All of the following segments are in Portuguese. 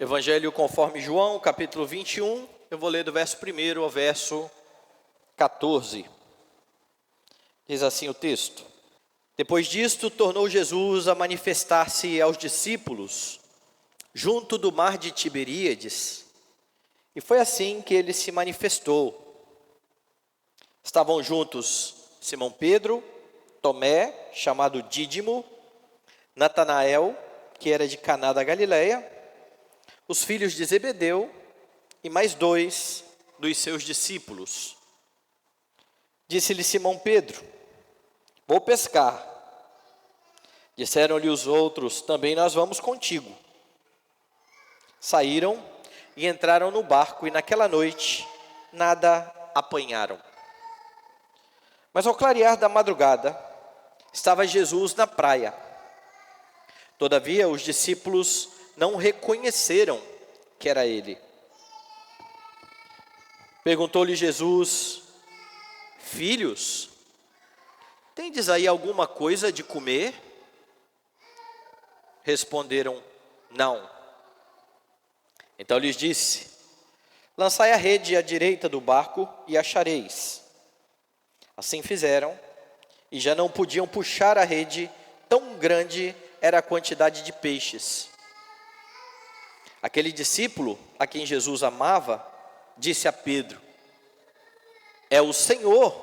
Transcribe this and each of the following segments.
Evangelho conforme João, capítulo 21, eu vou ler do verso 1 ao verso 14. Diz assim o texto: Depois disto, tornou Jesus a manifestar-se aos discípulos, junto do mar de Tiberíades, e foi assim que ele se manifestou. Estavam juntos Simão Pedro, Tomé, chamado Dídimo, Natanael, que era de Caná da Galileia, os filhos de Zebedeu e mais 2 dos seus discípulos. Disse-lhe Simão Pedro: Vou pescar. Disseram-lhe os outros: Também nós vamos contigo. Saíram e entraram no barco, e naquela noite nada apanharam. Mas ao clarear da madrugada, estava Jesus na praia. Todavia os discípulos não reconheceram que era ele. Perguntou-lhe Jesus: Filhos, tendes aí alguma coisa de comer? Responderam: Não. Então lhes disse: Lançai a rede à direita do barco e achareis. Assim fizeram, e já não podiam puxar a rede, tão grande era a quantidade de peixes. Aquele discípulo a quem Jesus amava disse a Pedro: É o Senhor.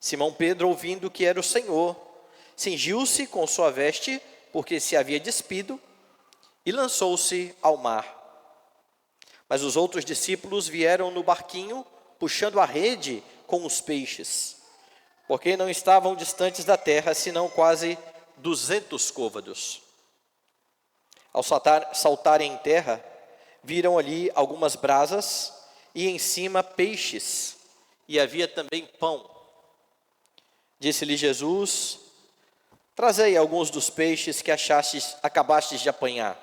Simão Pedro, ouvindo que era o Senhor, cingiu-se com sua veste, porque se havia despido, e lançou-se ao mar. Mas os outros discípulos vieram no barquinho, puxando a rede com os peixes, porque não estavam distantes da terra, senão quase 200 côvados. Ao saltarem em terra, viram ali algumas brasas, e em cima peixes, e havia também pão. Disse-lhe Jesus: Trazei alguns dos peixes que acabastes de apanhar.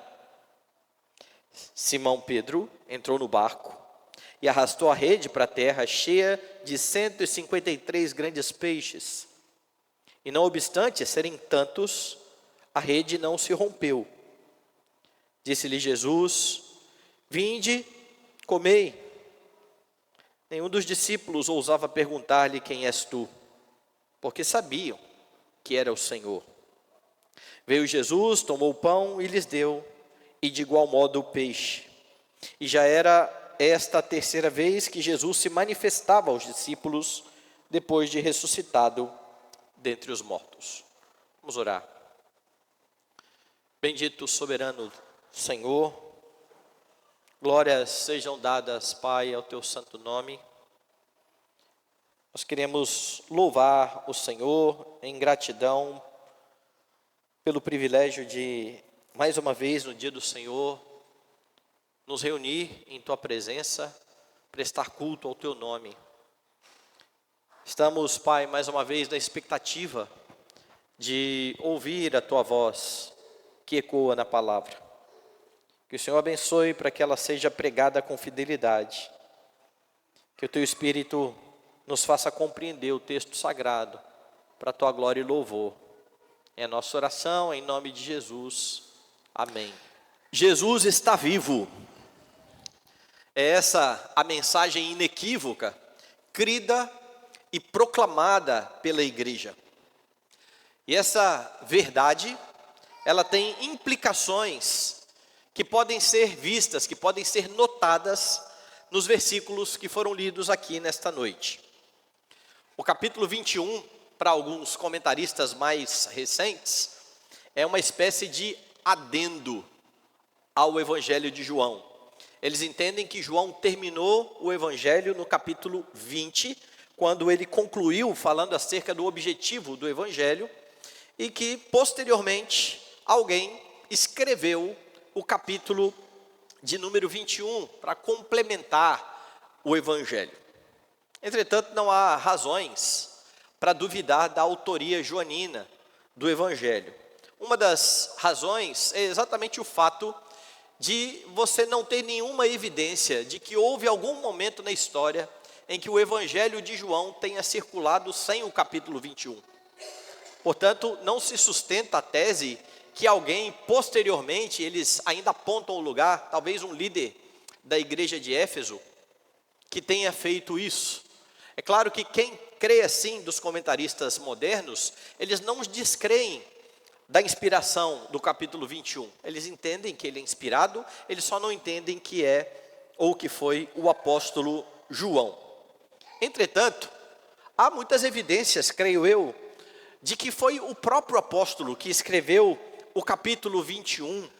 Simão Pedro entrou no barco e arrastou a rede para a terra, cheia de 153 grandes peixes. E não obstante serem tantos, a rede não se rompeu. Disse-lhe Jesus: Vinde, comei. Nenhum dos discípulos ousava perguntar-lhe: Quem és tu? Porque sabiam que era o Senhor. Veio Jesus, tomou o pão e lhes deu, e de igual modo o peixe. E já era esta a terceira vez que Jesus se manifestava aos discípulos, depois de ressuscitado dentre os mortos. Vamos orar. Bendito, soberano Senhor, glórias sejam dadas, Pai, ao teu santo nome. Nós queremos louvar o Senhor em gratidão pelo privilégio de, mais uma vez no dia do Senhor, nos reunir em tua presença, prestar culto ao teu nome. Estamos, Pai, mais uma vez na expectativa de ouvir a tua voz que ecoa na palavra. Que o Senhor abençoe para que ela seja pregada com fidelidade. Que o teu Espírito nos faça compreender o texto sagrado para a tua glória e louvor. É a nossa oração em nome de Jesus. Amém. Jesus está vivo. É essa a mensagem inequívoca, crida e proclamada pela igreja. E essa verdade, ela tem implicações que podem ser vistas, que podem ser notadas nos versículos que foram lidos aqui nesta noite. O capítulo 21, para alguns comentaristas mais recentes, é uma espécie de adendo ao Evangelho de João. Eles entendem que João terminou o Evangelho no capítulo 20, quando ele concluiu falando acerca do objetivo do Evangelho, e que posteriormente alguém escreveu o capítulo de número 21 para complementar o Evangelho. Entretanto, não há razões para duvidar da autoria joanina do Evangelho. Uma das razões é exatamente o fato de você não ter nenhuma evidência de que houve algum momento na história em que o Evangelho de João tenha circulado sem o capítulo 21. Portanto, não se sustenta a tese que alguém, posteriormente, eles ainda apontam o lugar, talvez um líder da igreja de Éfeso, que tenha feito isso. É claro que quem crê assim, dos comentaristas modernos, eles não descreem da inspiração do capítulo 21. Eles entendem que ele é inspirado, eles só não entendem que é ou que foi o apóstolo João. Entretanto, há muitas evidências, creio eu, de que foi o próprio apóstolo que escreveu o capítulo 21,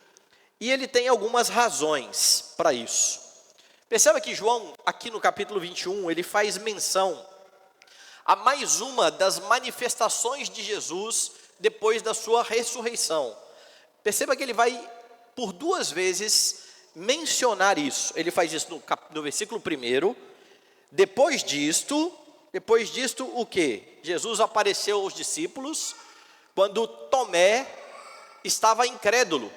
e ele tem algumas razões para isso. Perceba que João, aqui no capítulo 21, ele faz menção a mais uma das manifestações de Jesus depois da sua ressurreição. Perceba que ele vai, por 2 vezes, mencionar isso. Ele faz isso no versículo 1. Depois disto, o que? Jesus apareceu aos discípulos, quando Tomé estava incrédulo.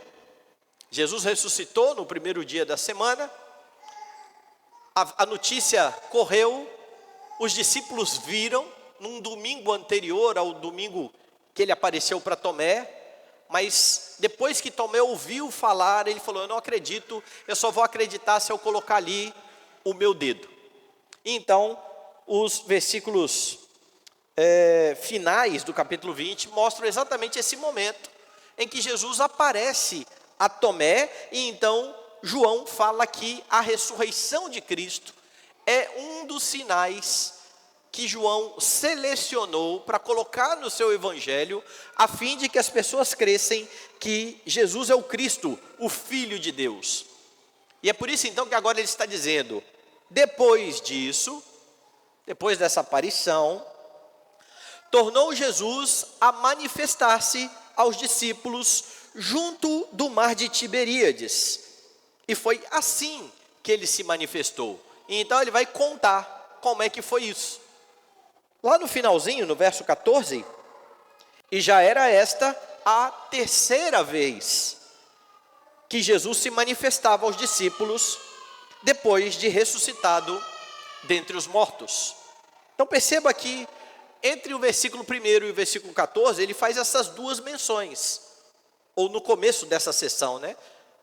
Jesus ressuscitou no primeiro dia da semana, a notícia correu, os discípulos viram, num domingo anterior ao domingo que ele apareceu para Tomé, mas depois que Tomé ouviu falar, ele falou: eu não acredito, eu só vou acreditar se eu colocar ali o meu dedo. Então, os versículos finais do capítulo 20 mostram exatamente esse momento em que Jesus aparece a Tomé, e então João fala que a ressurreição de Cristo é um dos sinais que João selecionou para colocar no seu evangelho, a fim de que as pessoas cresçam que Jesus é o Cristo, o Filho de Deus. E é por isso então que agora ele está dizendo: depois disso, depois dessa aparição, tornou Jesus a manifestar-se aos discípulos junto do mar de Tiberíades. E foi assim que ele se manifestou. E então ele vai contar como é que foi isso. Lá no finalzinho, no verso 14, e já era esta a 3ª vez que Jesus se manifestava aos discípulos, depois de ressuscitado dentre os mortos. Então perceba que entre o versículo 1 e o versículo 14, ele faz essas 2 menções, ou no começo dessa sessão, né?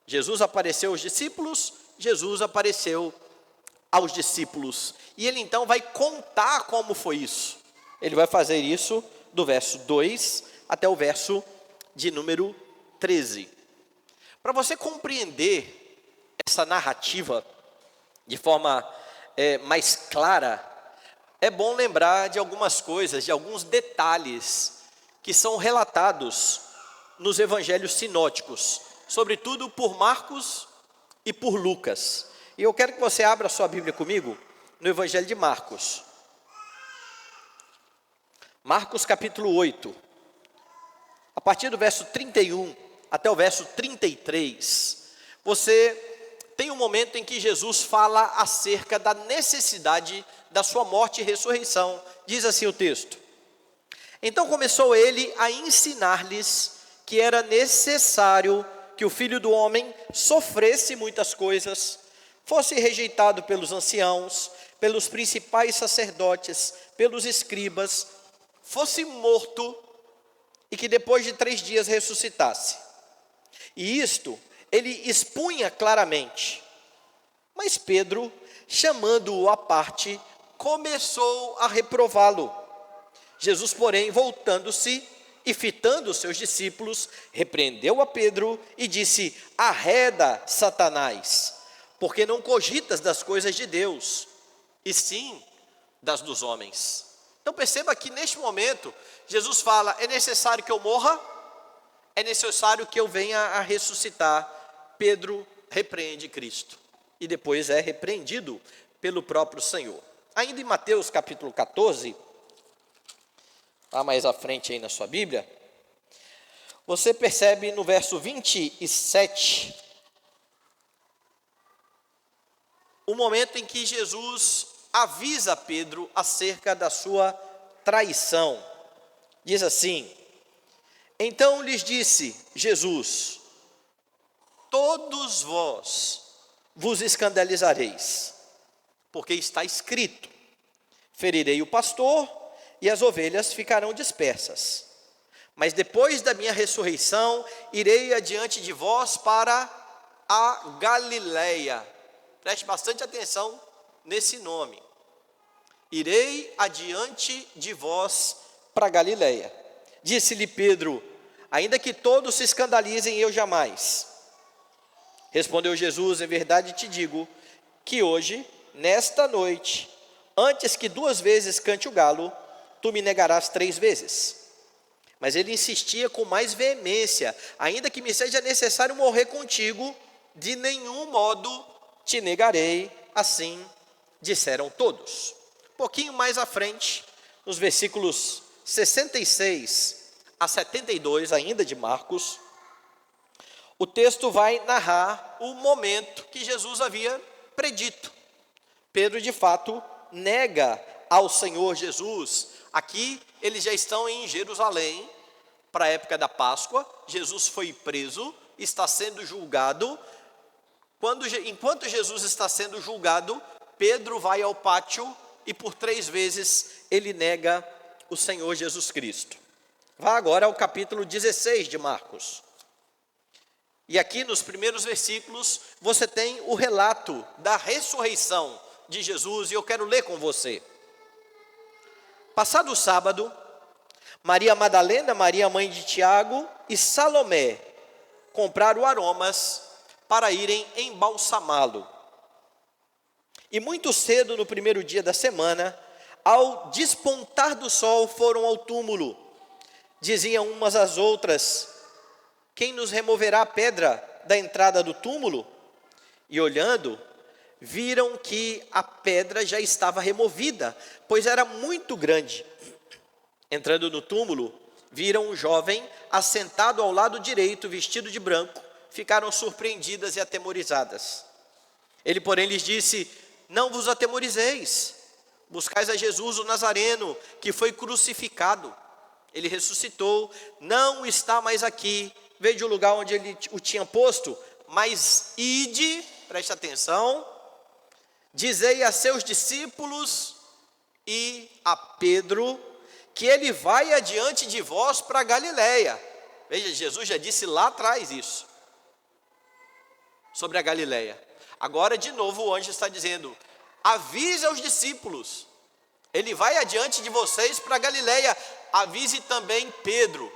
Jesus apareceu aos discípulos, Jesus apareceu aos discípulos, e ele então vai contar como foi isso. Ele vai fazer isso do verso 2 até o verso de número 13. Para você compreender essa narrativa de forma mais clara, é bom lembrar de algumas coisas, de alguns detalhes que são relatados nos evangelhos sinóticos, sobretudo por Marcos e por Lucas. E eu quero que você abra a sua Bíblia comigo no evangelho de Marcos. Marcos capítulo 8, a partir do verso 31 até o verso 33, você tem um momento em que Jesus fala acerca da necessidade da sua morte e ressurreição. Diz assim o texto: então começou ele a ensinar-lhes que era necessário que o Filho do Homem sofresse muitas coisas, fosse rejeitado pelos anciãos, pelos principais sacerdotes, pelos escribas, fosse morto e que depois de 3 dias ressuscitasse. E isto ele expunha claramente. Mas Pedro, chamando-o à parte, começou a reprová-lo. Jesus, porém, voltando-se e fitando os seus discípulos, repreendeu a Pedro e disse: arreda, Satanás, porque não cogitas das coisas de Deus, e sim das dos homens. Então perceba que neste momento, Jesus fala: é necessário que eu morra, é necessário que eu venha a ressuscitar. Pedro repreende Cristo, e depois é repreendido pelo próprio Senhor. Ainda em Mateus capítulo 14, lá mais à frente aí na sua Bíblia, você percebe no verso 27, o momento em que Jesus avisa Pedro acerca da sua traição. Diz assim: então lhes disse Jesus: todos vós vos escandalizareis, porque está escrito: ferirei o pastor e as ovelhas ficarão dispersas. Mas depois da minha ressurreição, irei adiante de vós para a Galileia. Preste bastante atenção nesse nome. Irei adiante de vós para a Galileia. Disse-lhe Pedro: ainda que todos se escandalizem, eu jamais. Respondeu Jesus: em verdade te digo, que hoje, nesta noite, antes que 2 vezes cante o galo, tu me negarás 3 vezes. Mas ele insistia com mais veemência: ainda que me seja necessário morrer contigo, de nenhum modo te negarei. Assim disseram todos. Um pouquinho mais à frente, nos versículos 66 a 72, ainda de Marcos, o texto vai narrar o momento que Jesus havia predito. Pedro, de fato, nega ao Senhor Jesus. Aqui eles já estão em Jerusalém, para a época da Páscoa. Jesus foi preso, está sendo julgado. Enquanto Jesus está sendo julgado, Pedro vai ao pátio e por 3 vezes ele nega o Senhor Jesus Cristo. Vá agora ao capítulo 16 de Marcos. E aqui nos primeiros versículos você tem o relato da ressurreição de Jesus, e eu quero ler com você. Passado o sábado, Maria Madalena, Maria mãe de Tiago e Salomé compraram aromas para irem embalsamá-lo. E muito cedo no primeiro dia da semana, ao despontar do sol, foram ao túmulo. Diziam umas às outras: quem nos removerá a pedra da entrada do túmulo? E olhando, viram que a pedra já estava removida, pois era muito grande. Entrando no túmulo, viram um jovem assentado ao lado direito, vestido de branco. Ficaram surpreendidas e atemorizadas. Ele, porém, lhes disse: não vos atemorizeis, buscais a Jesus o Nazareno, que foi crucificado. Ele ressuscitou, não está mais aqui, veio do lugar onde ele o tinha posto, mas ide, preste atenção, dizei a seus discípulos e a Pedro, que ele vai adiante de vós para a Galileia. Veja, Jesus já disse lá atrás isso, sobre a Galileia. Agora de novo o anjo está dizendo: avise aos discípulos, ele vai adiante de vocês para a Galileia, avise também Pedro.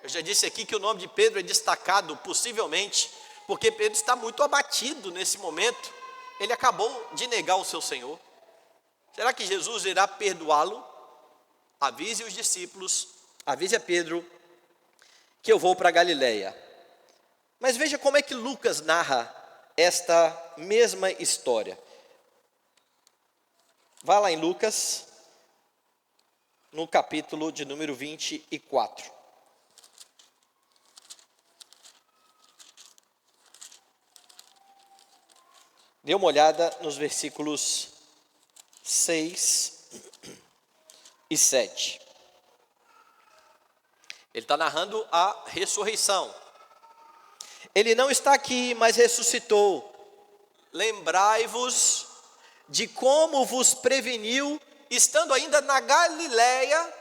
Eu já disse aqui que o nome de Pedro é destacado, possivelmente, porque Pedro está muito abatido nesse momento. Ele acabou de negar o seu Senhor. Será que Jesus irá perdoá-lo? Avise os discípulos, avise a Pedro, que eu vou para a Galileia. Mas veja como é que Lucas narra esta mesma história. Vá lá em Lucas, no capítulo de número 24. Dê uma olhada nos versículos 6 e 7. Ele está narrando a ressurreição. Ele não está aqui, mas ressuscitou. Lembrai-vos de como vos preveniu, estando ainda na Galileia,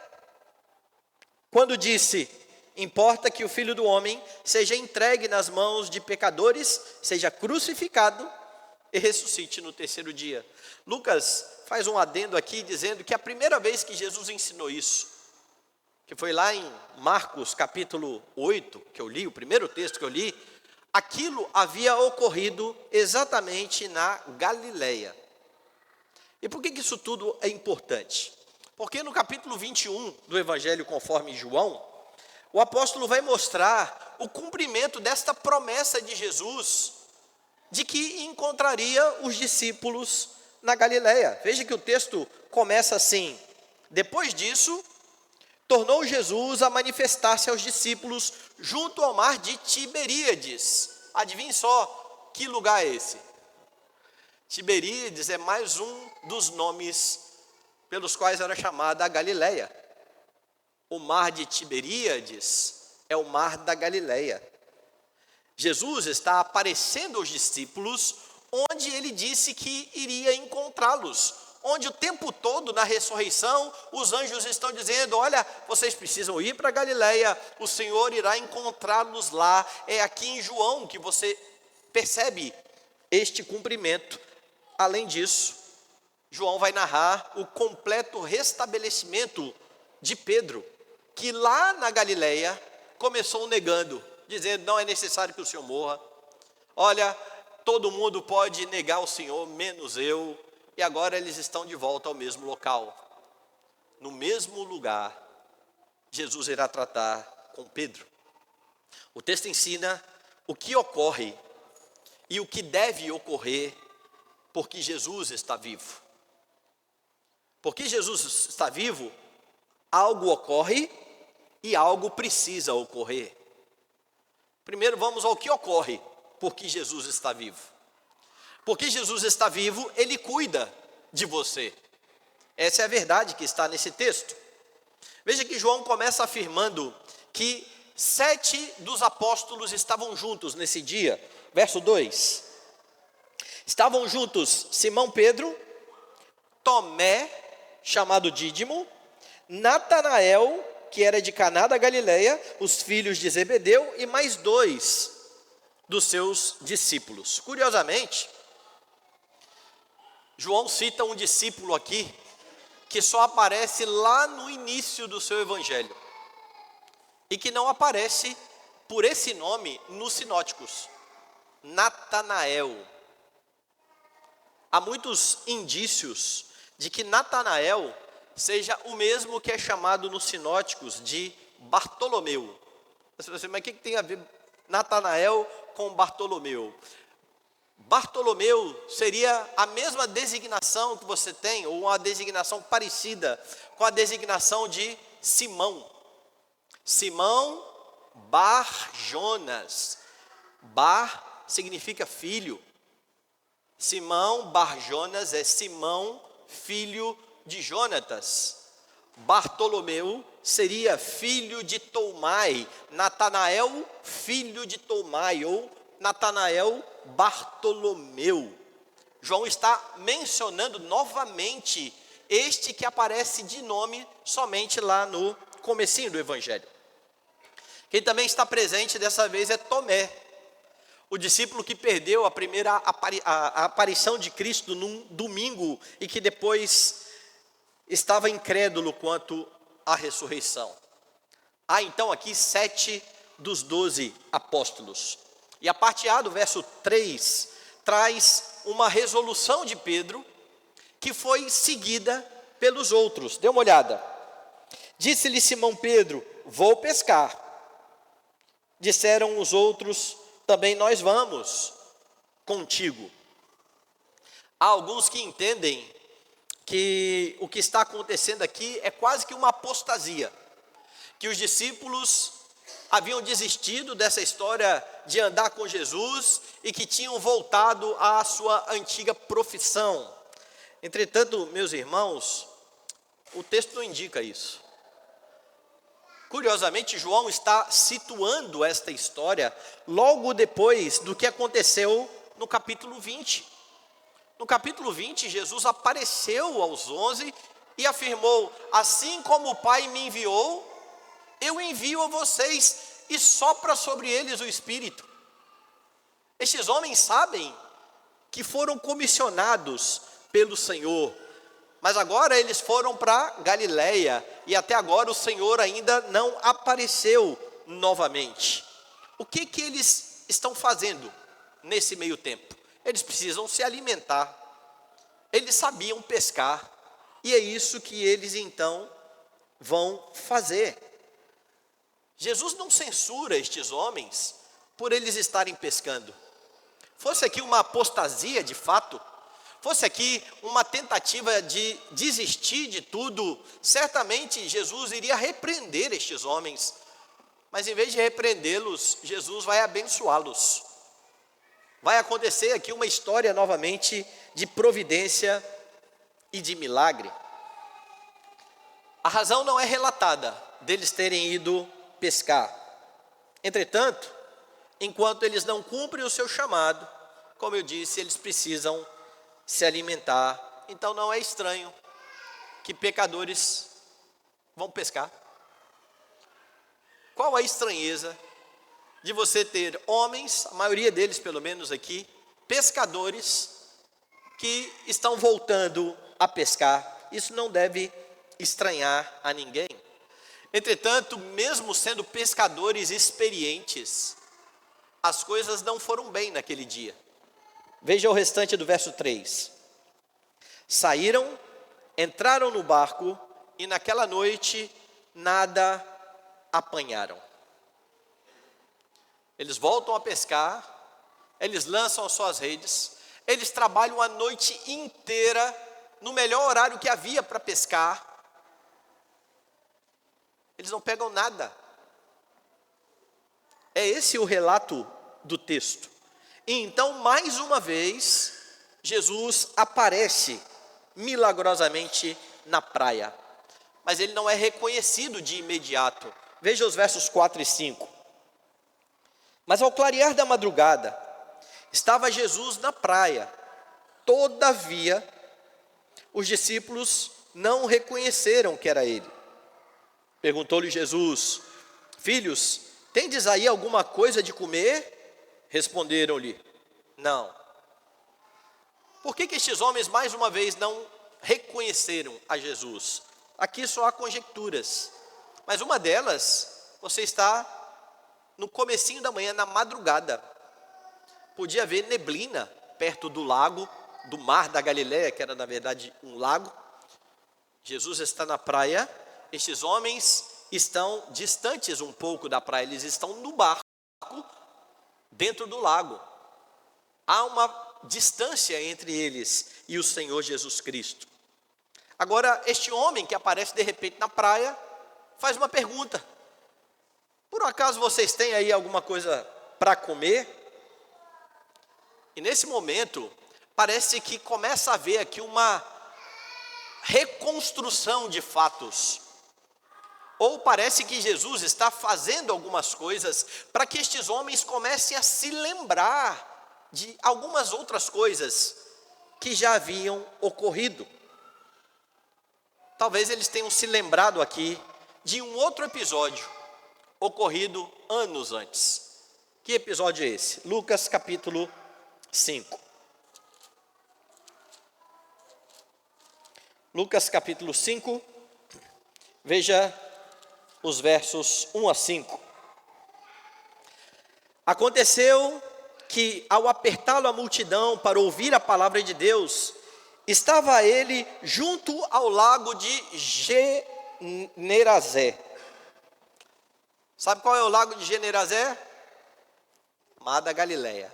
quando disse: importa que o Filho do Homem seja entregue nas mãos de pecadores, seja crucificado e ressuscite no 3º dia. Lucas faz um adendo aqui dizendo que a primeira vez que Jesus ensinou isso, que foi lá em Marcos capítulo 8, que eu li, o primeiro texto que eu li, aquilo havia ocorrido exatamente na Galileia. E por que isso tudo é importante? Porque no capítulo 21 do Evangelho conforme João, o apóstolo vai mostrar o cumprimento desta promessa de Jesus, de que encontraria os discípulos na Galileia. Veja que o texto começa assim: depois disso, tornou Jesus a manifestar-se aos discípulos junto ao mar de Tiberíades. Adivinhe só, que lugar é esse? Tiberíades é mais um dos nomes pelos quais era chamada a Galileia. O mar de Tiberíades é o mar da Galileia. Jesus está aparecendo aos discípulos onde ele disse que iria encontrá-los, onde o tempo todo na ressurreição os anjos estão dizendo: olha, vocês precisam ir para Galileia, o Senhor irá encontrá-los lá. É aqui em João que você percebe este cumprimento. Além disso, João vai narrar o completo restabelecimento de Pedro, que lá na Galileia começou negando, dizendo: não é necessário que o Senhor morra. Olha, todo mundo pode negar o Senhor, menos eu. E agora eles estão de volta ao mesmo local. No mesmo lugar, Jesus irá tratar com Pedro. O texto ensina o que ocorre e o que deve ocorrer porque Jesus está vivo. Porque Jesus está vivo, algo ocorre e algo precisa ocorrer. Primeiro vamos ao que ocorre porque Jesus está vivo. Porque Jesus está vivo, Ele cuida de você. Essa é a verdade que está nesse texto. Veja que João começa afirmando que 7 dos apóstolos estavam juntos nesse dia. Verso 2. Estavam juntos Simão Pedro, Tomé, chamado Dídimo, Natanael, que era de Caná da Galileia, os filhos de Zebedeu, e mais 2 dos seus discípulos. Curiosamente, João cita um discípulo aqui, que só aparece lá no início do seu evangelho, e que não aparece por esse nome nos sinóticos, Natanael. Há muitos indícios de que Natanael seja o mesmo que é chamado nos sinóticos de Bartolomeu. Mas o que tem a ver Natanael com Bartolomeu? Bartolomeu seria a mesma designação que você tem, ou uma designação parecida com a designação de Simão. Simão Bar Jonas. Bar significa filho. Simão Bar Jonas é Simão, filho de Jonatas. Bartolomeu seria filho de Tomai. Natanael, filho de Tomai, ou Natanael Bartolomeu. João está mencionando novamente este que aparece de nome somente lá no comecinho do evangelho. Quem também está presente dessa vez é Tomé, o discípulo que perdeu a primeira aparição de Cristo num domingo e que depois estava incrédulo quanto à ressurreição. Há então aqui 7 dos 12 apóstolos. E a parte A do verso 3 traz uma resolução de Pedro que foi seguida pelos outros. Dê uma olhada. Disse-lhe Simão Pedro: vou pescar. Disseram os outros: também nós vamos contigo. Há alguns que entendem que o que está acontecendo aqui é quase que uma apostasia, que os discípulos haviam desistido dessa história de andar com Jesus e que tinham voltado à sua antiga profissão. Entretanto, meus irmãos, o texto não indica isso. Curiosamente, João está situando esta história logo depois do que aconteceu no capítulo 20. No capítulo 20, Jesus apareceu aos 11 e afirmou: assim como o Pai me enviou, eu envio a vocês, e sopra sobre eles o Espírito. Estes homens sabem que foram comissionados pelo Senhor, mas agora eles foram para Galileia, e até agora o Senhor ainda não apareceu novamente. O que eles estão fazendo nesse meio tempo? Eles precisam se alimentar. Eles sabiam pescar, e é isso que eles então vão fazer. Jesus não censura estes homens por eles estarem pescando. Fosse aqui uma apostasia de fato, fosse aqui uma tentativa de desistir de tudo, certamente Jesus iria repreender estes homens. Mas em vez de repreendê-los, Jesus vai abençoá-los. Vai acontecer aqui uma história novamente de providência e de milagre. A razão não é relatada deles terem ido pescar. Entretanto, enquanto eles não cumprem o seu chamado, como eu disse, eles precisam se alimentar então não é estranho que pecadores vão pescar. Qual a estranheza de você ter homens, a maioria deles pelo menos aqui, pescadores que estão voltando a pescar? Isso não deve estranhar a ninguém. Entretanto, mesmo sendo pescadores experientes, as coisas não foram bem naquele dia. Veja o restante do verso 3. Saíram, entraram no barco e naquela noite nada apanharam. Eles voltam a pescar, eles lançam as suas redes, eles trabalham a noite inteira no melhor horário que havia para pescar. Eles não pegam nada. É esse o relato do texto. E então, mais uma vez, Jesus aparece milagrosamente na praia. Mas ele não é reconhecido de imediato. Veja os versos 4 e 5. Mas ao clarear da madrugada, estava Jesus na praia. Todavia, os discípulos não reconheceram que era ele. Perguntou-lhe Jesus: filhos, tendes aí alguma coisa de comer? Responderam-lhe: não. Por que estes homens mais uma vez não reconheceram a Jesus? Aqui só há conjecturas, mas uma delas, você está no comecinho da manhã, na madrugada. Podia haver neblina perto do lago, do mar da Galileia, que era na verdade um lago. Jesus está na praia, estes homens estão distantes um pouco da praia, eles estão no barco, dentro do lago. Há uma distância entre eles e o Senhor Jesus Cristo. Agora, este homem que aparece de repente na praia, faz uma pergunta: por acaso vocês têm aí alguma coisa para comer? E nesse momento, parece que começa a haver aqui uma reconstrução de fatos. Ou parece que Jesus está fazendo algumas coisas para que estes homens comecem a se lembrar de algumas outras coisas que já haviam ocorrido. Talvez eles tenham se lembrado aqui de um outro episódio ocorrido anos antes. Que episódio é esse? Lucas capítulo 5. Lucas capítulo 5, veja os versos 1 a 5. Aconteceu que, ao apertá-lo a multidão para ouvir a palavra de Deus, estava ele junto ao lago de Generazé. Sabe qual é o lago de Generazé? Mar da Galileia.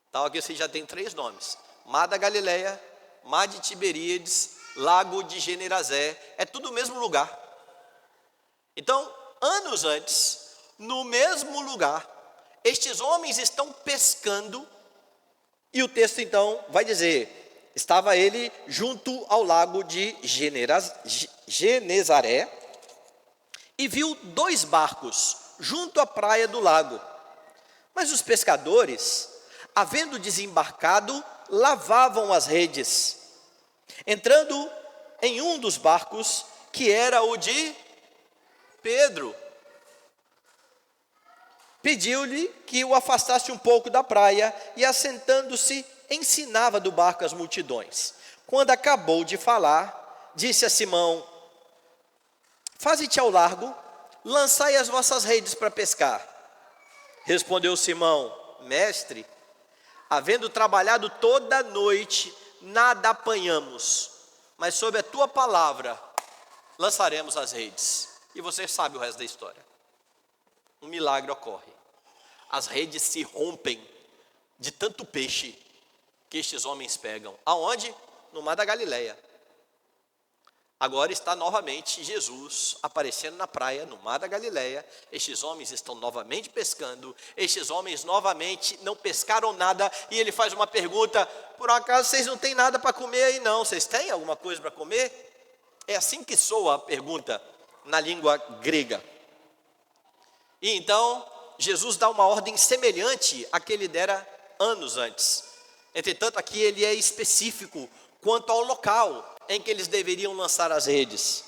Então aqui você já tem 3 nomes: Mar da Galileia, Mar de Tiberíades, Lago de Generazé. É tudo o mesmo lugar. Então, anos antes, no mesmo lugar, estes homens estão pescando, e o texto então vai dizer: estava ele junto ao lago de Genezaré, e viu 2 barcos junto à praia do lago. Mas os pescadores, havendo desembarcado, lavavam as redes. Entrando em um dos barcos, que era o de Pedro, pediu-lhe que o afastasse um pouco da praia, e assentando-se, ensinava do barco as multidões. Quando acabou de falar, disse a Simão: faze-te ao largo, lançai as vossas redes para pescar. Respondeu Simão: mestre, havendo trabalhado toda a noite, nada apanhamos, mas sob a tua palavra lançaremos as redes. E você sabe o resto da história. Um milagre ocorre. As redes se rompem de tanto peixe que estes homens pegam. Aonde? No Mar da Galileia. Agora está novamente Jesus aparecendo na praia, no Mar da Galileia. Estes homens estão novamente pescando. Estes homens novamente não pescaram nada. E ele faz uma pergunta: por acaso vocês não têm nada para comer aí não? Vocês têm alguma coisa para comer? É assim que soa a pergunta na língua grega. E então Jesus dá uma ordem semelhante à que ele dera anos antes. Entretanto, aqui ele é específico quanto ao local em que eles deveriam lançar as redes.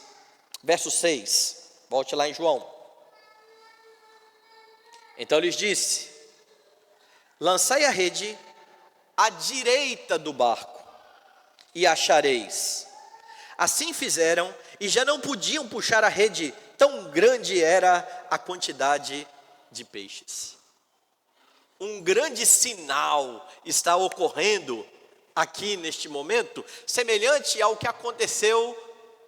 Verso 6, volte lá em João. Então lhes disse: lançai a rede à direita do barco, e achareis. Assim fizeram, e já não podiam puxar a rede, tão grande era a quantidade de peixes. Um grande sinal está ocorrendo aqui neste momento, semelhante ao que aconteceu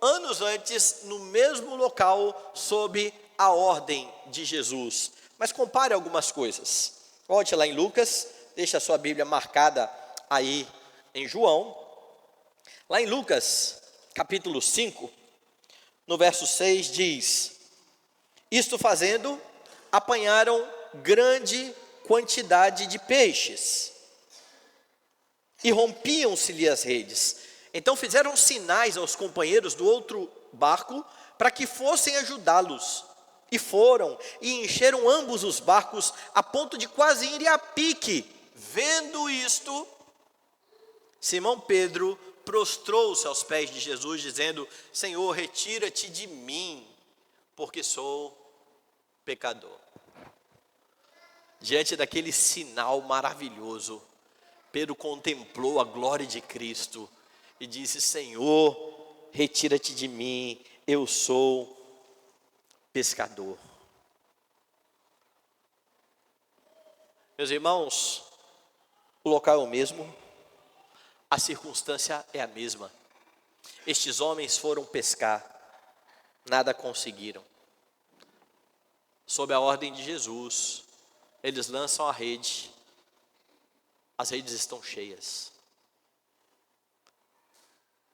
anos antes, no mesmo local, sob a ordem de Jesus. Mas compare algumas coisas. Volte lá em Lucas, deixa a sua Bíblia marcada aí em João. Lá em Lucas, capítulo 5, no verso 6, diz: isto fazendo, apanharam grande quantidade de peixes, e rompiam-se-lhe as redes. Então fizeram sinais aos companheiros do outro barco, para que fossem ajudá-los. E foram, e encheram ambos os barcos, a ponto de quase irem a pique. Vendo isto, Simão Pedro prostrou-se aos pés de Jesus, dizendo: Senhor, retira-te de mim, porque sou pecador. Diante daquele sinal maravilhoso, Pedro contemplou a glória de Cristo e disse: Senhor, retira-te de mim, eu sou pescador. Meus irmãos, o local é o mesmo, a circunstância é a mesma. Estes homens foram pescar, nada conseguiram. Sob a ordem de Jesus, eles lançam a rede, as redes estão cheias.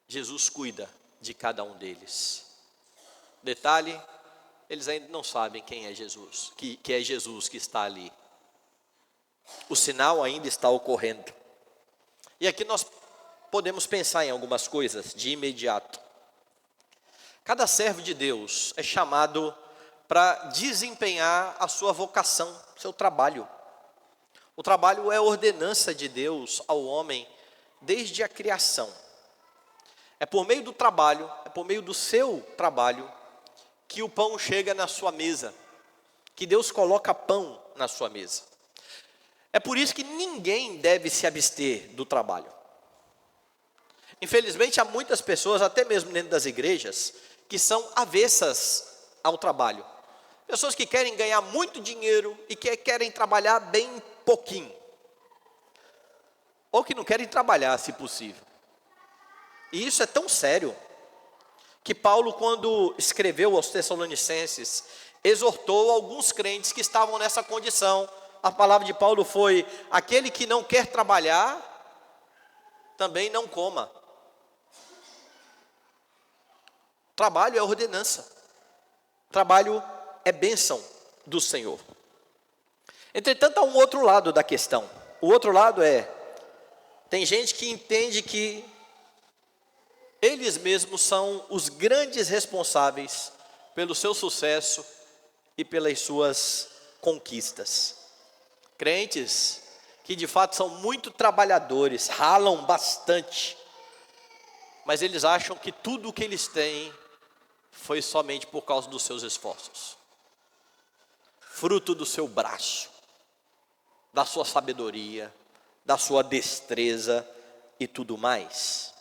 Jesus cuida de cada um deles. Detalhe, eles ainda não sabem quem é Jesus, que é Jesus que está ali. O sinal ainda está ocorrendo. E aqui nós podemos pensar em algumas coisas de imediato. Cada servo de Deus é chamado para desempenhar a sua vocação, seu trabalho. O trabalho é a ordenança de Deus ao homem desde a criação. É por meio do trabalho, é por meio do seu trabalho, que o pão chega na sua mesa, que Deus coloca pão na sua mesa. É por isso que ninguém deve se abster do trabalho. Infelizmente, há muitas pessoas, até mesmo dentro das igrejas, que são avessas ao trabalho. Pessoas que querem ganhar muito dinheiro e que querem trabalhar bem pouquinho. Ou que não querem trabalhar, se possível. E isso é tão sério, que Paulo, quando escreveu aos Tessalonicenses, exortou alguns crentes que estavam nessa condição. A palavra de Paulo foi: aquele que não quer trabalhar, também não coma. Trabalho é ordenança. Trabalho é bênção do Senhor. Entretanto, há um outro lado da questão. O outro lado tem gente que entende que eles mesmos são os grandes responsáveis pelo seu sucesso e pelas suas conquistas. Crentes que de fato são muito trabalhadores, ralam bastante, mas eles acham que tudo o que eles têm foi somente por causa dos seus esforços, fruto do seu braço, da sua sabedoria, da sua destreza e tudo mais.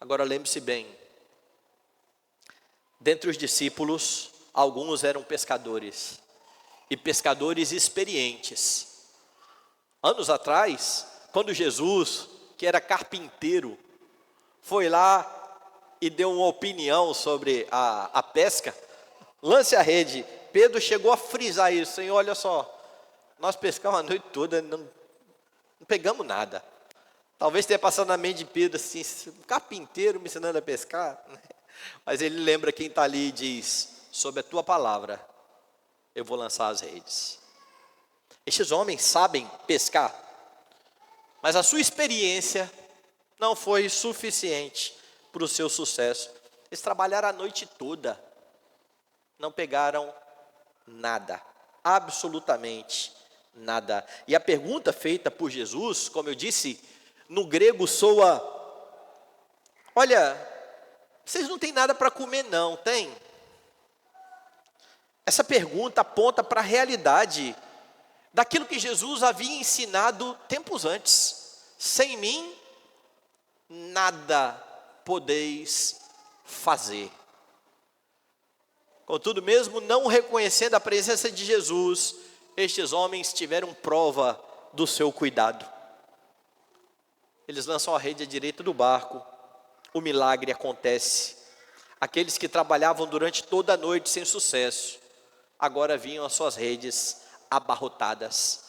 Agora lembre-se bem, dentre os discípulos, alguns eram pescadores, e pescadores experientes. Anos atrás, quando Jesus, que era carpinteiro, foi lá e deu uma opinião sobre a pesca, lance a rede, Pedro chegou a frisar isso: Senhor, olha só, nós pescamos a noite toda, não pegamos nada. Talvez tenha passado na mente de Pedro assim: um carpinteiro me ensinando a pescar. Mas ele lembra quem está ali e diz: sob a tua palavra, eu vou lançar as redes. Estes homens sabem pescar, mas a sua experiência não foi suficiente para o seu sucesso. Eles trabalharam a noite toda, não pegaram nada, absolutamente nada. E a pergunta feita por Jesus, como eu disse, no grego soa olha, vocês não têm nada para comer não, tem? Essa pergunta aponta para a realidade daquilo que Jesus havia ensinado tempos antes. Sem mim, nada podeis fazer. Contudo, mesmo não reconhecendo a presença de Jesus, estes homens tiveram prova do seu cuidado. Eles lançam a rede à direita do barco, o milagre acontece. Aqueles que trabalhavam durante toda a noite sem sucesso, agora vinham as suas redes abarrotadas.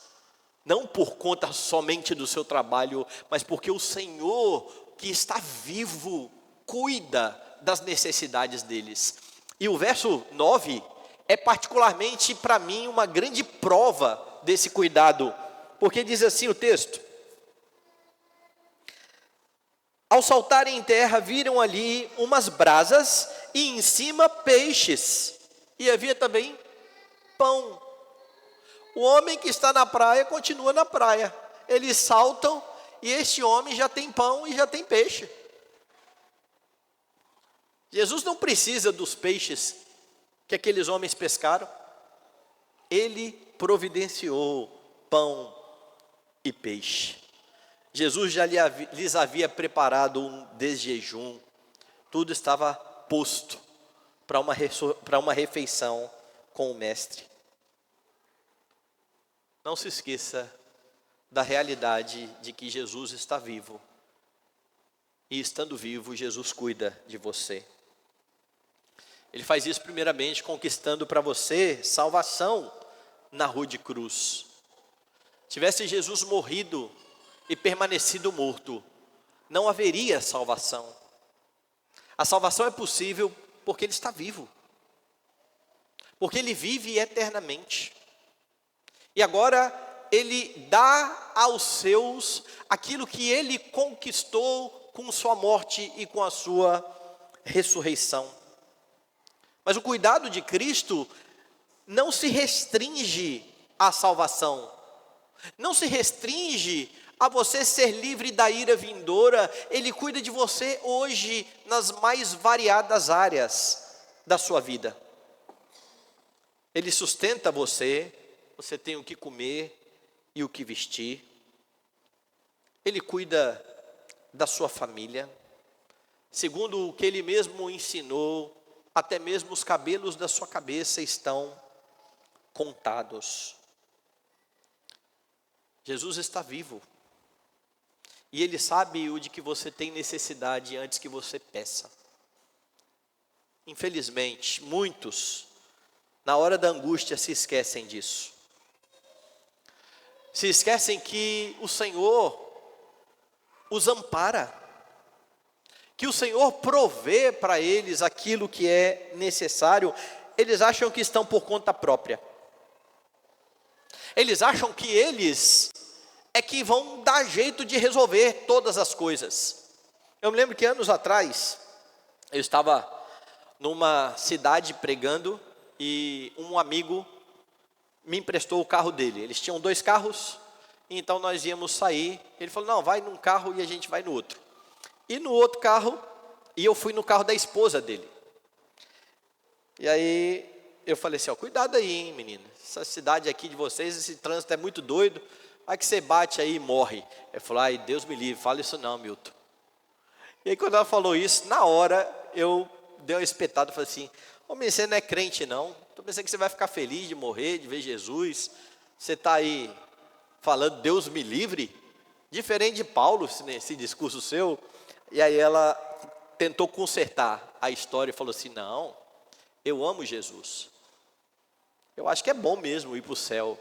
Não por conta somente do seu trabalho, mas porque o Senhor, que está vivo, cuida das necessidades deles. E o verso 9 é particularmente para mim uma grande prova desse cuidado, porque diz assim o texto: ao saltarem em terra, viram ali umas brasas e em cima peixes, e havia também pão. O homem que está na praia continua na praia. Eles saltam e este homem já tem pão e já tem peixe. Jesus não precisa dos peixes que aqueles homens pescaram. Ele providenciou pão e peixe. Jesus já lhes havia preparado um desjejum. Tudo estava posto para uma refeição com o Mestre. Não se esqueça da realidade de que Jesus está vivo. E estando vivo, Jesus cuida de você. Ele faz isso primeiramente conquistando para você salvação na rude cruz. Tivesse Jesus morrido e permanecido morto, não haveria salvação. A salvação é possível porque Ele está vivo. Porque Ele vive eternamente. E agora Ele dá aos seus aquilo que Ele conquistou com sua morte e com a sua ressurreição. Mas o cuidado de Cristo não se restringe à salvação. Não se restringe a você ser livre da ira vindoura. Ele cuida de você hoje nas mais variadas áreas da sua vida. Ele sustenta você, você tem o que comer e o que vestir. Ele cuida da sua família. Segundo o que Ele mesmo ensinou, até mesmo os cabelos da sua cabeça estão contados. Jesus está vivo. E Ele sabe o de que você tem necessidade antes que você peça. Infelizmente, muitos, na hora da angústia, se esquecem disso. Se esquecem que o Senhor os ampara, que o Senhor provê para eles aquilo que é necessário. Eles acham que estão por conta própria. Eles acham que eles é que vão dar jeito de resolver todas as coisas. Eu me lembro que anos atrás, eu estava numa cidade pregando e um amigo me emprestou o carro dele. Eles tinham 2 carros, então nós íamos sair. Ele falou, não, vai num carro e a gente vai no outro. E no outro carro, e eu fui no carro da esposa dele. E aí eu falei assim, ó, cuidado aí, hein, menina. Essa cidade aqui de vocês, esse trânsito é muito doido. Vai que você bate aí e morre. Ele falou, ai, Deus me livre, fala isso não, Milton. E aí quando ela falou isso, na hora eu dei uma espetada e falei assim, ô menino, você não é crente não? Estou pensando que você vai ficar feliz de morrer, de ver Jesus. Você está aí falando Deus me livre? Diferente de Paulo, esse discurso seu. E aí ela tentou consertar a história e falou assim, não, eu amo Jesus. Eu acho que é bom mesmo ir para o céu.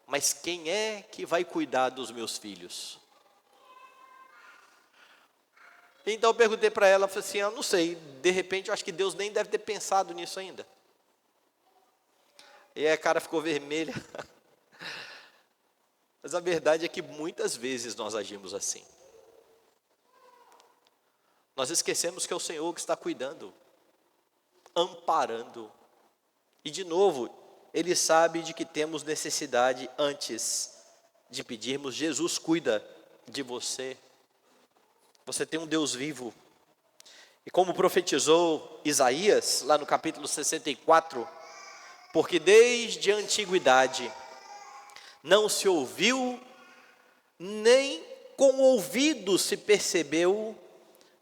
Mas quem é que vai cuidar dos meus filhos? Então eu perguntei para ela, falei assim, eu não sei, de repente eu acho que Deus nem deve ter pensado nisso ainda. E aí a cara ficou vermelha. Mas a verdade é que muitas vezes nós agimos assim. Nós esquecemos que é o Senhor que está cuidando, amparando. E de novo, Ele sabe de que temos necessidade antes de pedirmos. Jesus cuida de você. Você tem um Deus vivo. E como profetizou Isaías, lá no capítulo 64, porque desde a antiguidade não se ouviu, nem com ouvido se percebeu,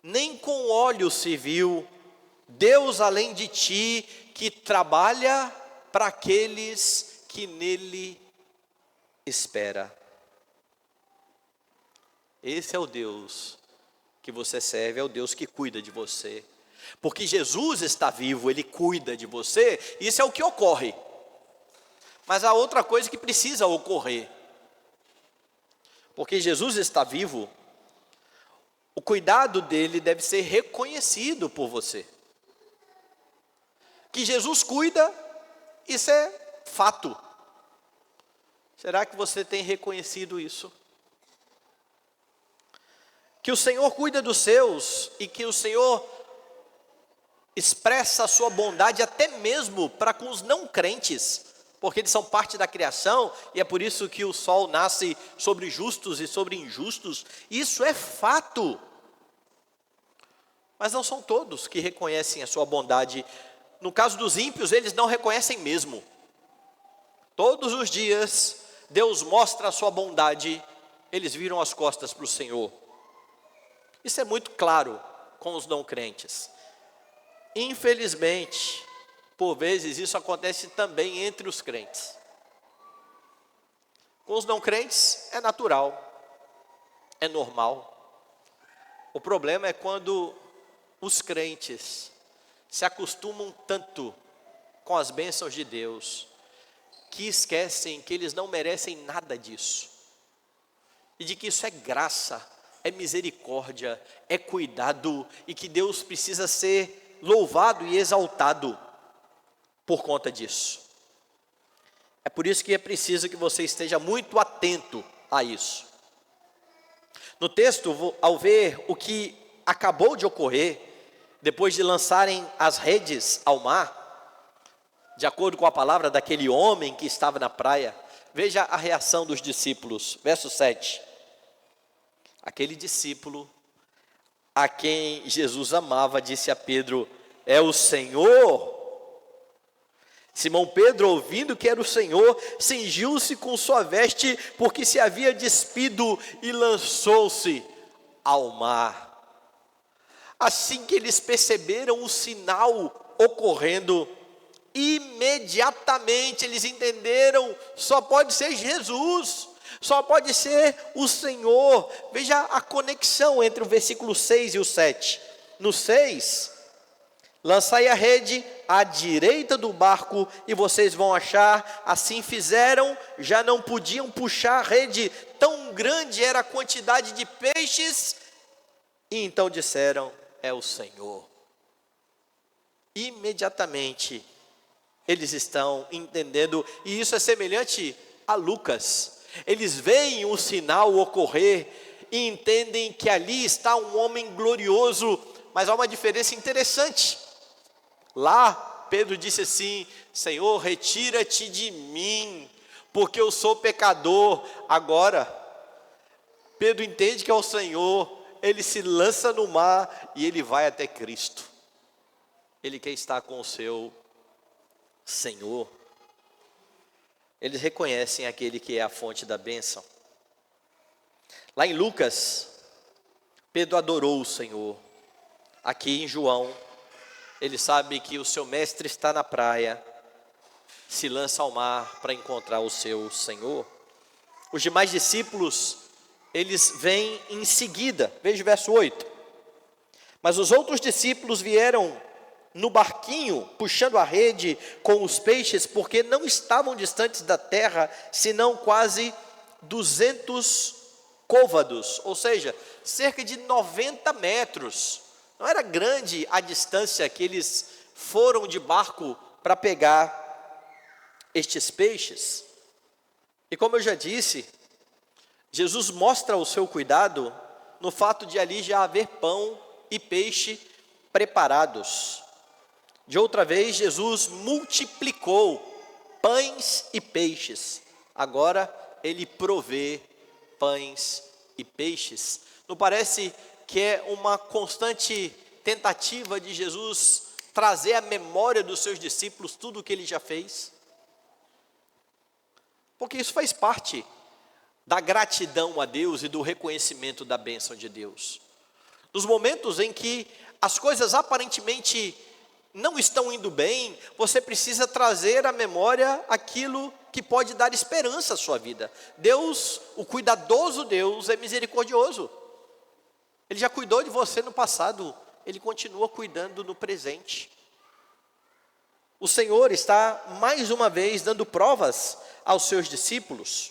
nem com olhos se viu, Deus além de ti, que trabalha para aqueles que nele espera. Esse é o Deus que você serve, é o Deus que cuida de você. Porque Jesus está vivo, Ele cuida de você, isso é o que ocorre. Mas há outra coisa que precisa ocorrer. Porque Jesus está vivo, o cuidado dele deve ser reconhecido por você. Que Jesus cuida, isso é fato. Será que você tem reconhecido isso? Que o Senhor cuida dos seus e que o Senhor expressa a sua bondade até mesmo para com os não crentes, porque eles são parte da criação e é por isso que o sol nasce sobre justos e sobre injustos. Isso é fato. Mas não são todos que reconhecem a sua bondade. No caso dos ímpios, eles não reconhecem mesmo. Todos os dias, Deus mostra a sua bondade, eles viram as costas para o Senhor. Isso é muito claro com os não crentes. Infelizmente, por vezes isso acontece também entre os crentes. Com os não crentes é natural, é normal. O problema é quando os crentes se acostumam tanto com as bênçãos de Deus, que esquecem que eles não merecem nada disso. E de que isso é graça, é misericórdia, é cuidado, e que Deus precisa ser louvado e exaltado por conta disso. É por isso que é preciso que você esteja muito atento a isso. No texto, ao ver o que acabou de ocorrer, depois de lançarem as redes ao mar, de acordo com a palavra daquele homem que estava na praia, veja a reação dos discípulos, verso 7. Aquele discípulo a quem Jesus amava disse a Pedro: é o Senhor. Simão Pedro, ouvindo que era o Senhor, cingiu-se com sua veste, porque se havia despido, e lançou-se ao mar. Assim que eles perceberam o sinal ocorrendo, imediatamente eles entenderam: só pode ser Jesus, só pode ser o Senhor. Veja a conexão entre o versículo 6 e o 7. No 6, lançai a rede à direita do barco e vocês vão achar. Assim fizeram, já não podiam puxar a rede, tão grande era a quantidade de peixes, e então disseram: é o Senhor. Imediatamente eles estão entendendo, e isso é semelhante a Lucas. Eles veem o sinal ocorrer e entendem que ali está um homem glorioso, mas há uma diferença interessante. Lá Pedro disse assim: Senhor, retira-te de mim, porque eu sou pecador. Agora Pedro entende que é o Senhor, ele se lança no mar e ele vai até Cristo. Ele quer estar com o seu Senhor. Eles reconhecem aquele que é a fonte da bênção. Lá em Lucas, Pedro adorou o Senhor. Aqui em João, ele sabe que o seu mestre está na praia, se lança ao mar para encontrar o seu Senhor. Os demais discípulos, eles vêm em seguida. Veja o verso 8. Mas os outros discípulos vieram no barquinho, puxando a rede com os peixes, porque não estavam distantes da terra, senão quase 200 côvados, ou seja, cerca de 90 metros. Não era grande a distância que eles foram de barco para pegar estes peixes. E como eu já disse, Jesus mostra o seu cuidado no fato de ali já haver pão e peixe preparados. De outra vez, Jesus multiplicou pães e peixes. Agora, ele provê pães e peixes. Não parece que é uma constante tentativa de Jesus trazer à memória dos seus discípulos tudo o que ele já fez? Porque isso faz parte da gratidão a Deus e do reconhecimento da bênção de Deus. Nos momentos em que as coisas aparentemente não estão indo bem, você precisa trazer à memória aquilo que pode dar esperança à sua vida. Deus, o cuidadoso Deus, é misericordioso. Ele já cuidou de você no passado, Ele continua cuidando no presente. O Senhor está mais uma vez dando provas aos seus discípulos.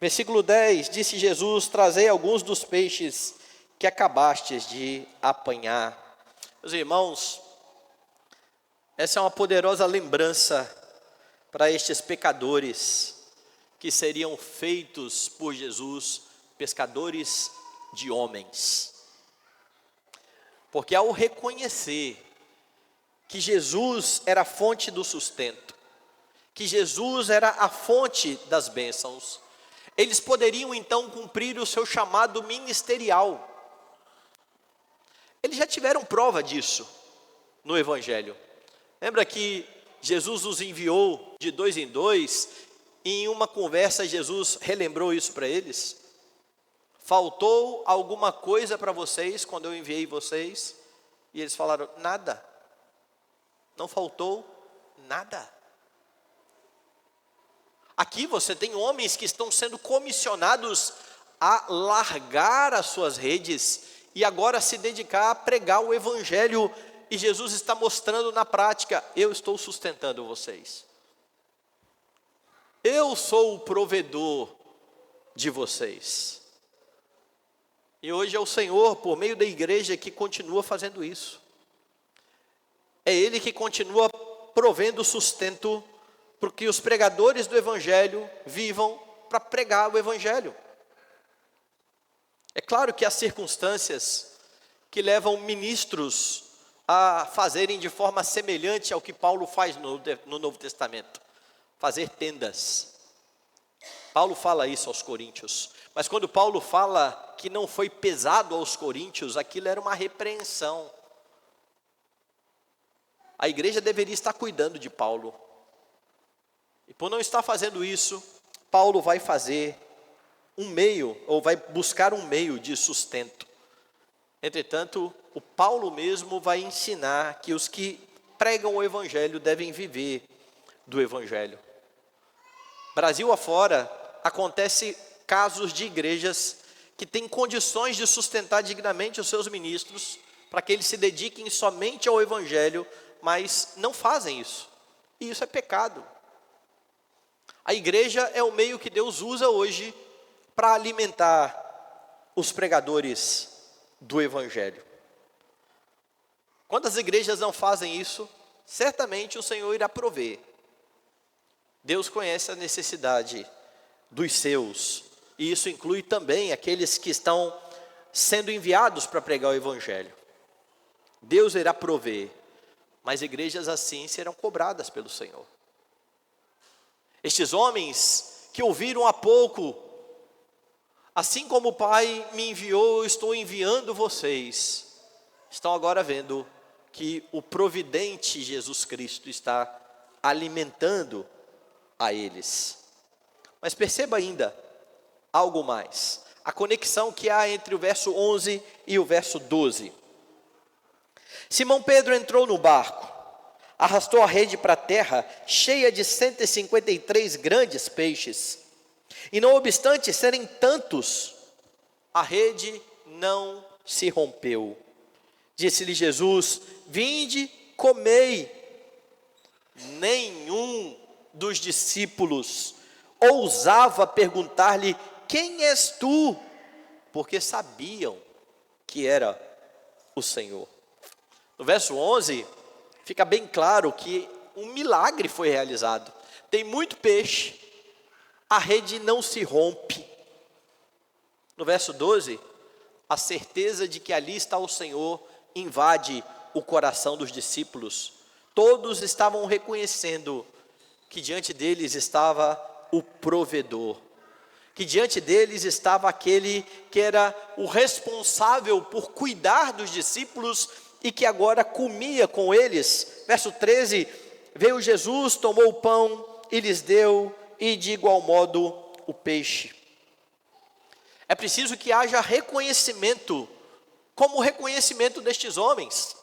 Versículo 10, disse Jesus: trazei alguns dos peixes que acabastes de apanhar. Meus irmãos, essa é uma poderosa lembrança para estes pecadores que seriam feitos por Jesus pescadores de homens. Porque ao reconhecer que Jesus era a fonte do sustento, que Jesus era a fonte das bênçãos, eles poderiam então cumprir o seu chamado ministerial. Eles já tiveram prova disso no Evangelho. Lembra que Jesus os enviou de 2 em 2, e em uma conversa Jesus relembrou isso para eles? Faltou alguma coisa para vocês quando eu enviei vocês? E eles falaram: nada. Não faltou nada. Aqui você tem homens que estão sendo comissionados a largar as suas redes e agora se dedicar a pregar o Evangelho. E Jesus está mostrando na prática: eu estou sustentando vocês. Eu sou o provedor de vocês. E hoje é o Senhor, por meio da igreja, que continua fazendo isso. É Ele que continua provendo sustento para que os pregadores do Evangelho vivam para pregar o Evangelho. É claro que há circunstâncias que levam ministros a fazerem de forma semelhante ao que Paulo faz no Novo Testamento: fazer tendas. Paulo fala isso aos coríntios, mas quando Paulo fala que não foi pesado aos coríntios, aquilo era uma repreensão. A igreja deveria estar cuidando de Paulo, e por não estar fazendo isso, Paulo vai fazer um meio, ou vai buscar um meio de sustento. Entretanto, o Paulo mesmo vai ensinar que os que pregam o Evangelho devem viver do Evangelho. Brasil afora, acontece casos de igrejas que têm condições de sustentar dignamente os seus ministros, para que eles se dediquem somente ao Evangelho, mas não fazem isso. E isso é pecado. A igreja é o meio que Deus usa hoje para alimentar os pregadores do Evangelho. Quando as igrejas não fazem isso, certamente o Senhor irá prover. Deus conhece a necessidade dos seus, e isso inclui também aqueles que estão sendo enviados para pregar o Evangelho. Deus irá prover, mas igrejas assim serão cobradas pelo Senhor. Estes homens que ouviram há pouco: assim como o Pai me enviou, eu estou enviando vocês, estão agora vendo que o providente Jesus Cristo está alimentando a eles. Mas perceba ainda algo mais: a conexão que há entre o verso 11 e o verso 12. Simão Pedro entrou no barco, arrastou a rede para a terra, cheia de 153 grandes peixes. E não obstante serem tantos, a rede não se rompeu. Disse-lhe Jesus: vinde, comei. Nenhum dos discípulos ousava perguntar-lhe: quem és tu? Porque sabiam que era o Senhor. No verso 11, fica bem claro que um milagre foi realizado. Tem muito peixe, a rede não se rompe. No verso 12, a certeza de que ali está o Senhor invade o coração dos discípulos. Todos estavam reconhecendo que diante deles estava o provedor, que diante deles estava aquele que era o responsável por cuidar dos discípulos e que agora comia com eles. Verso 13, veio Jesus, tomou o pão e lhes deu, e de igual modo o peixe. É preciso que haja reconhecimento, como o reconhecimento destes homens.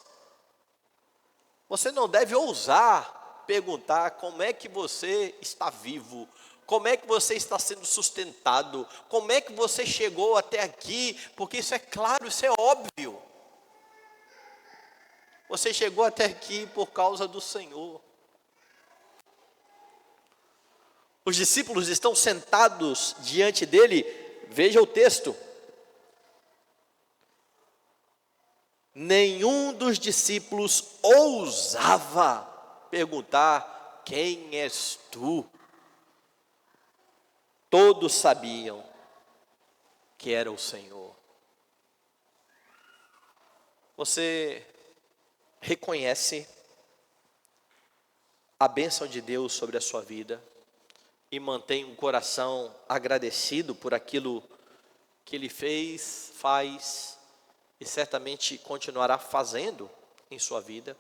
Você não deve ousar perguntar como é que você está vivo, como é que você está sendo sustentado, como é que você chegou até aqui, porque isso é claro, isso é óbvio. Você chegou até aqui por causa do Senhor. Os discípulos estão sentados diante dele, veja o texto. Nenhum dos discípulos ousava perguntar: quem és tu? Todos sabiam que era o Senhor. Você reconhece a bênção de Deus sobre a sua vida e mantém um coração agradecido por aquilo que Ele fez, faz e certamente continuará fazendo em sua vida?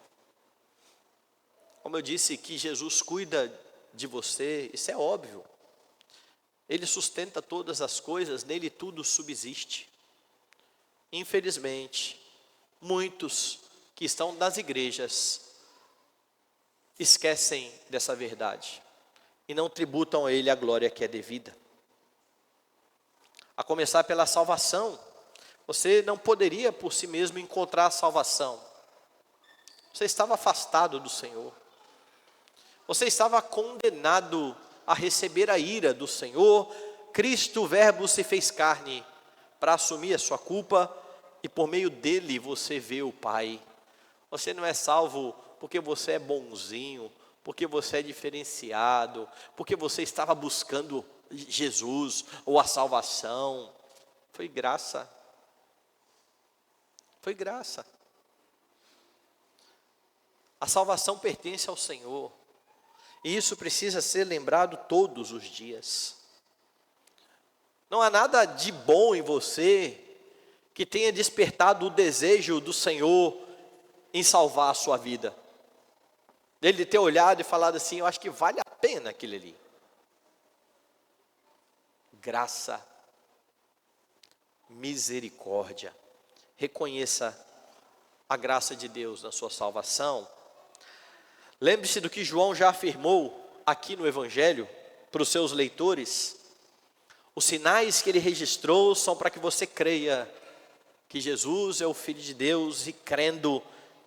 Como eu disse que Jesus cuida de você, isso é óbvio. Ele sustenta todas as coisas, nele tudo subsiste. Infelizmente, muitos que estão nas igrejas esquecem dessa verdade e não tributam a Ele a glória que é devida. A começar pela salvação. Você não poderia por si mesmo encontrar a salvação. Você estava afastado do Senhor. Você estava condenado a receber a ira do Senhor. Cristo, o Verbo, se fez carne para assumir a sua culpa e por meio dele você vê o Pai. Você não é salvo porque você é bonzinho, porque você é diferenciado, porque você estava buscando Jesus ou a salvação. Foi graça. Foi graça. A salvação pertence ao Senhor. E isso precisa ser lembrado todos os dias. Não há nada de bom em você que tenha despertado o desejo do Senhor em salvar a sua vida. Dele ter olhado e falado assim: eu acho que vale a pena aquele ali. Graça, misericórdia. Reconheça a graça de Deus na sua salvação. Lembre-se do que João já afirmou aqui no Evangelho para os seus leitores. Os sinais que ele registrou são para que você creia que Jesus é o Filho de Deus e, crendo,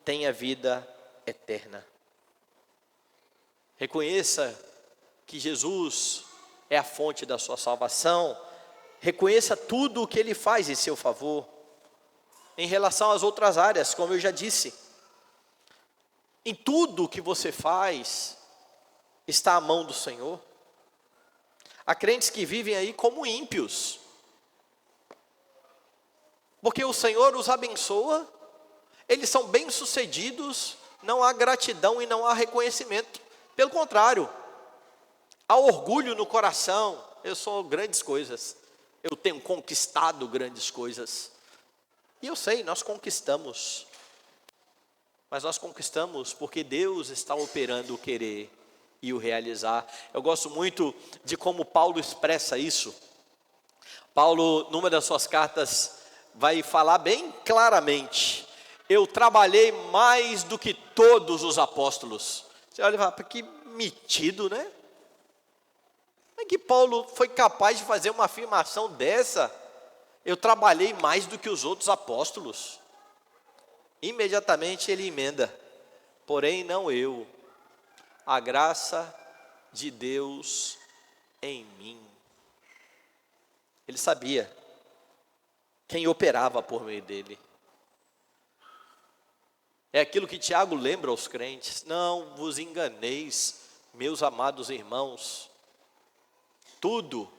tenha vida eterna. Reconheça que Jesus é a fonte da sua salvação. Reconheça tudo o que Ele faz em seu favor. Em relação às outras áreas, como eu já disse, em tudo o que você faz, está a mão do Senhor. Há crentes que vivem aí como ímpios, porque o Senhor os abençoa, eles são bem-sucedidos, não há gratidão e não há reconhecimento. Pelo contrário, há orgulho no coração. Eu sou grandes coisas, eu tenho conquistado grandes coisas. E eu sei, nós conquistamos, mas nós conquistamos porque Deus está operando o querer e o realizar. Eu gosto muito de como Paulo expressa isso. Paulo, numa das suas cartas, vai falar bem claramente: eu trabalhei mais do que todos os apóstolos. Você olha e fala: que metido, né? Como é que Paulo foi capaz de fazer uma afirmação dessa? Eu trabalhei mais do que os outros apóstolos. Imediatamente ele emenda: porém não eu, a graça de Deus em mim. Ele sabia quem operava por meio dele. É aquilo que Tiago lembra aos crentes: não vos enganeis, meus amados irmãos, tudo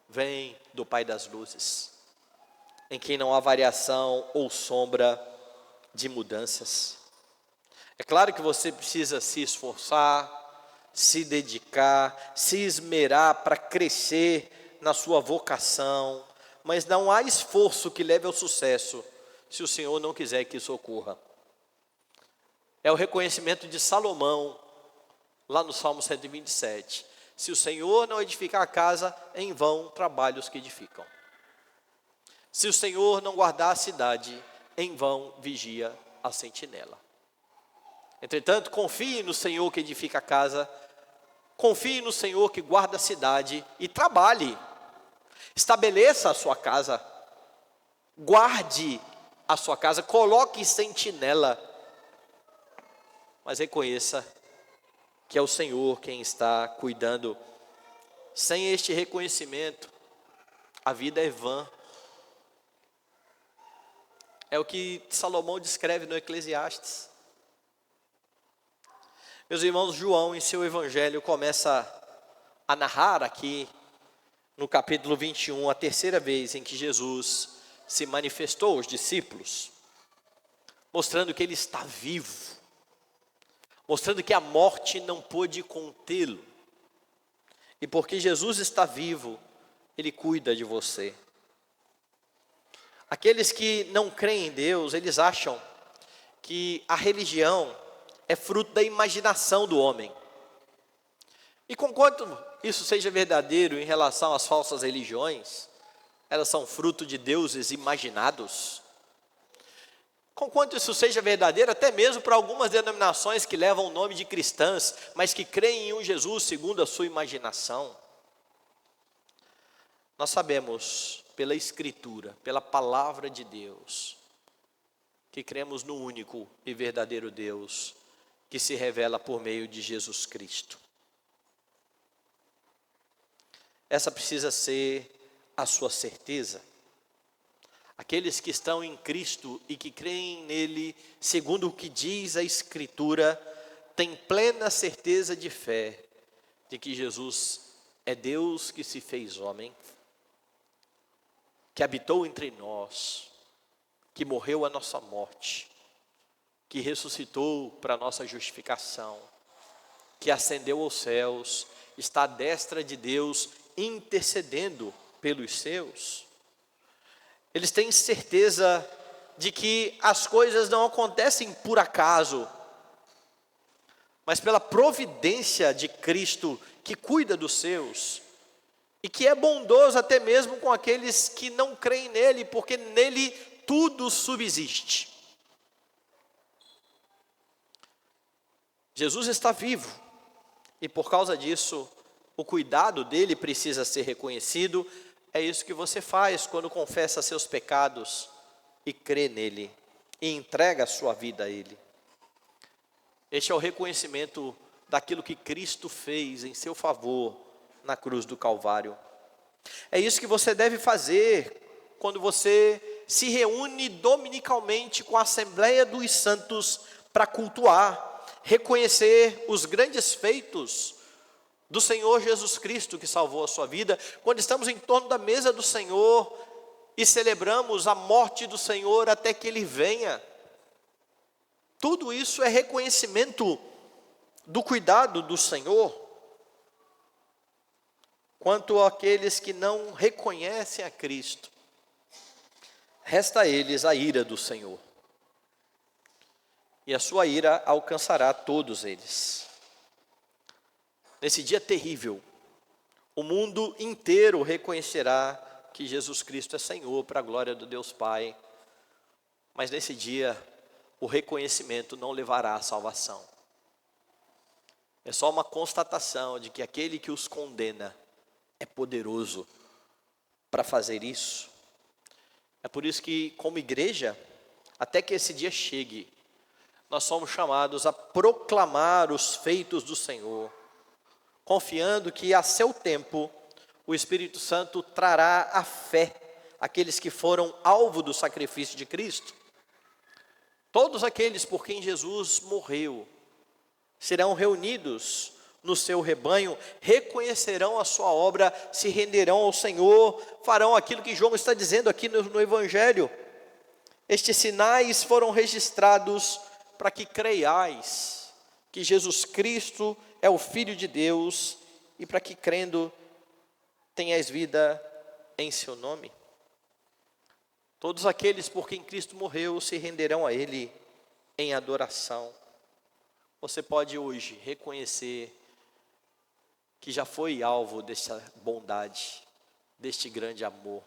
vem do Pai das luzes, em quem não há variação ou sombra de mudanças. É claro que você precisa se esforçar, se dedicar, se esmerar para crescer na sua vocação, mas não há esforço que leve ao sucesso se o Senhor não quiser que isso ocorra. É o reconhecimento de Salomão, lá no Salmo 127. Se o Senhor não edificar a casa, em vão trabalham os que edificam. Se o Senhor não guardar a cidade, em vão vigia a sentinela. Entretanto, confie no Senhor que edifica a casa, confie no Senhor que guarda a cidade e trabalhe. Estabeleça a sua casa, guarde a sua casa, coloque sentinela, mas reconheça que é o Senhor quem está cuidando. Sem este reconhecimento, a vida é vã. É o que Salomão descreve no Eclesiastes. Meus irmãos, João, em seu evangelho, começa a narrar aqui, no capítulo 21, a terceira vez em que Jesus se manifestou aos discípulos, mostrando que ele está vivo, mostrando que a morte não pôde contê-lo. E porque Jesus está vivo, ele cuida de você. Aqueles que não creem em Deus, eles acham que a religião é fruto da imaginação do homem. E conquanto isso seja verdadeiro em relação às falsas religiões, elas são fruto de deuses imaginados. Conquanto isso seja verdadeiro, até mesmo para algumas denominações que levam o nome de cristãs, mas que creem em um Jesus segundo a sua imaginação. Nós sabemos, pela Escritura, pela Palavra de Deus, que cremos no único e verdadeiro Deus, que se revela por meio de Jesus Cristo. Essa precisa ser a sua certeza. Aqueles que estão em Cristo e que creem nele, segundo o que diz a Escritura, têm plena certeza de fé de que Jesus é Deus que se fez homem, que habitou entre nós, que morreu a nossa morte, que ressuscitou para a nossa justificação, que ascendeu aos céus, está à destra de Deus, intercedendo pelos seus. Eles têm certeza de que as coisas não acontecem por acaso, mas pela providência de Cristo, que cuida dos seus, e que é bondoso até mesmo com aqueles que não creem nele, porque nele tudo subsiste. Jesus está vivo, e por causa disso, o cuidado dele precisa ser reconhecido. É isso que você faz quando confessa seus pecados e crê nele, e entrega a sua vida a ele. Este é o reconhecimento daquilo que Cristo fez em seu favor na cruz do Calvário. É isso que você deve fazer quando você se reúne dominicalmente com a Assembleia dos Santos para cultuar, reconhecer os grandes feitos do Senhor Jesus Cristo que salvou a sua vida. Quando estamos em torno da mesa do Senhor e celebramos a morte do Senhor até que Ele venha, tudo isso é reconhecimento do cuidado do Senhor. Quanto àqueles que não reconhecem a Cristo, resta a eles a ira do Senhor, e a sua ira alcançará todos eles. Nesse dia terrível, o mundo inteiro reconhecerá que Jesus Cristo é Senhor, para a glória do Deus Pai. Mas nesse dia, o reconhecimento não levará à salvação. É só uma constatação de que aquele que os condena é poderoso para fazer isso. É por isso que, como igreja, até que esse dia chegue, nós somos chamados a proclamar os feitos do Senhor, confiando que a seu tempo o Espírito Santo trará a fé àqueles que foram alvo do sacrifício de Cristo. Todos aqueles por quem Jesus morreu serão reunidos no seu rebanho, reconhecerão a sua obra, se renderão ao Senhor, farão aquilo que João está dizendo aqui no Evangelho. Estes sinais foram registrados para que creiais que Jesus Cristo é o Filho de Deus, e para que crendo tenhais vida em seu nome. Todos aqueles por quem Cristo morreu se renderão a Ele em adoração. Você pode hoje reconhecer que já foi alvo dessa bondade, deste grande amor,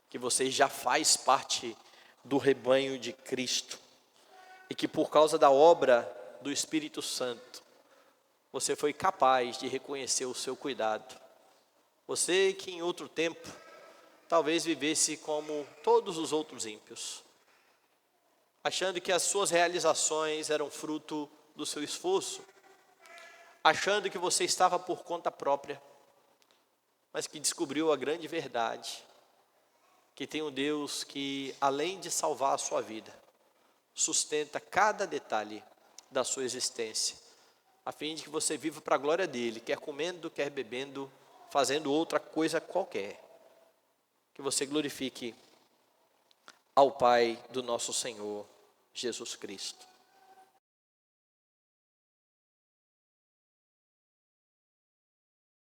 que você já faz parte do rebanho de Cristo, e que por causa da obra do Espírito Santo, você foi capaz de reconhecer o seu cuidado. Você que em outro tempo, talvez vivesse como todos os outros ímpios, achando que as suas realizações eram fruto do seu esforço, achando que você estava por conta própria, mas que descobriu a grande verdade, que tem um Deus que, além de salvar a sua vida, sustenta cada detalhe da sua existência, a fim de que você viva para a glória dele, quer comendo, quer bebendo, fazendo outra coisa qualquer, que você glorifique ao Pai do nosso Senhor Jesus Cristo.